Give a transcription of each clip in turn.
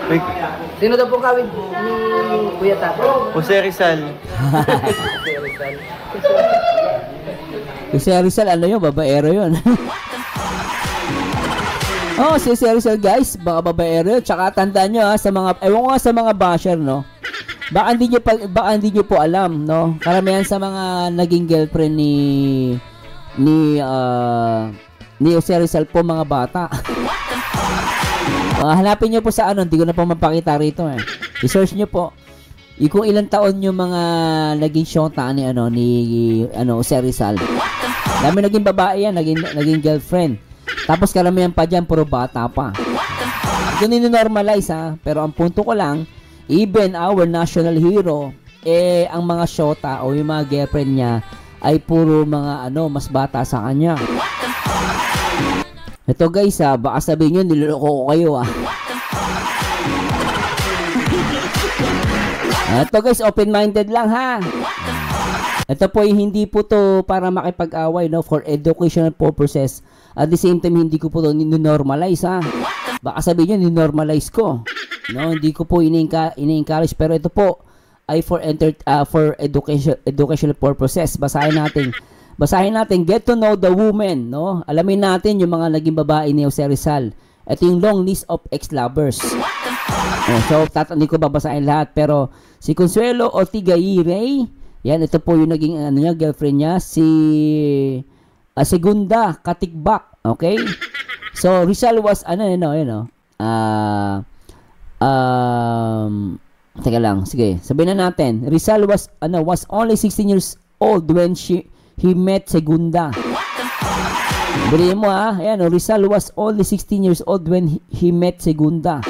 Uy, Sino daw po kawin ni Kuya Tato? Jose Rizal. Si Rizal, ano yun? Babaero yun. Oh, si Rizal guys, baka babaero yun. Tsaka tandaan nyo ha, sa mga, ewan ko nga sa mga basher, no? Baka hindi nyo po alam, no? Karamihan sa mga naging girlfriend ni Jose Rizal po, mga bata. Hanapin nyo po sa ano, hindi ko na po mapakita rito eh. I-search nyo po. Kung ilang taon yung mga naging shota ni Jose Rizal. Dami naging babae yan, naging girlfriend. Tapos karamihan pa dyan, puro bata pa. Ito nino-normalize ha. Pero ang punto ko lang, even our national hero, ang mga shota o yung mga girlfriend niya ay puro mga mas bata sa kanya. Ito guys ha, baka sabihin nyo, niloloko ko kayo ha. Ito guys, open-minded lang ha. Ito po hindi po to para makipag-away, no, for educational purposes. At the same time, hindi ko po to ni-normalize ha. Baka sabihin nyo, ni-normalize ko. No, hindi ko po ini-encourage, pero ito po ay for educational purposes. Basahin natin, get to know the woman, no? Alamin natin yung mga naging babae ni Jose Rizal. Ito yung long list of ex-lovers. So, hindi ko babasahin lahat, pero si Consuelo Ortigaire, yan, ito po yung naging girlfriend niya, si Segunda Katikbak, okay? So, Rizal was, teka lang, sige, sabihin na natin, Rizal was only 16 years old when he met Segunda. Baliin mo ha, ayan, Rizal was only 16 years old when he met Segunda.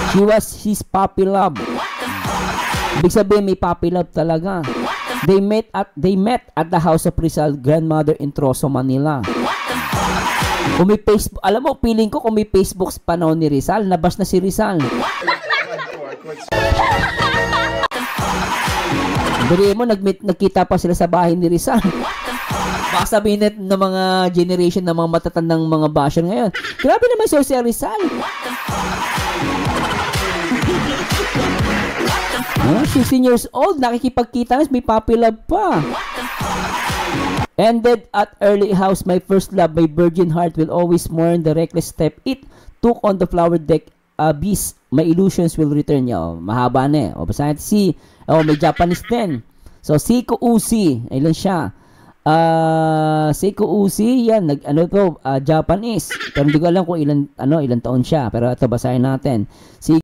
She was his puppy love. Ibig sabihin, may puppy love talaga. They met at the house of Rizal grandmother in Trozo, Manila. Kung may Facebook, alam mo, feeling ko kung may Facebook panahon ni Rizal, nabas na si Rizal. Baliin mo, nagkita pa sila sa bahay ni Rizal. Baka sabihin ng mga generation ng mga matatandang mga basher ngayon, grabe naman si Jose Rizal. 16 years old, nakikipagkita na, may puppy love pa. Ended at early house, my first love, my virgin heart will always mourn the reckless step it took on the flower deck abyss. My illusions will return. Mahaba na eh. Basahin may Japanese din. So, Seiko Uzi, ilan siya? Seiko Uzi, yan, Japanese. Pero hindi ko alam kung ilan taon siya. Pero ito, basahin natin.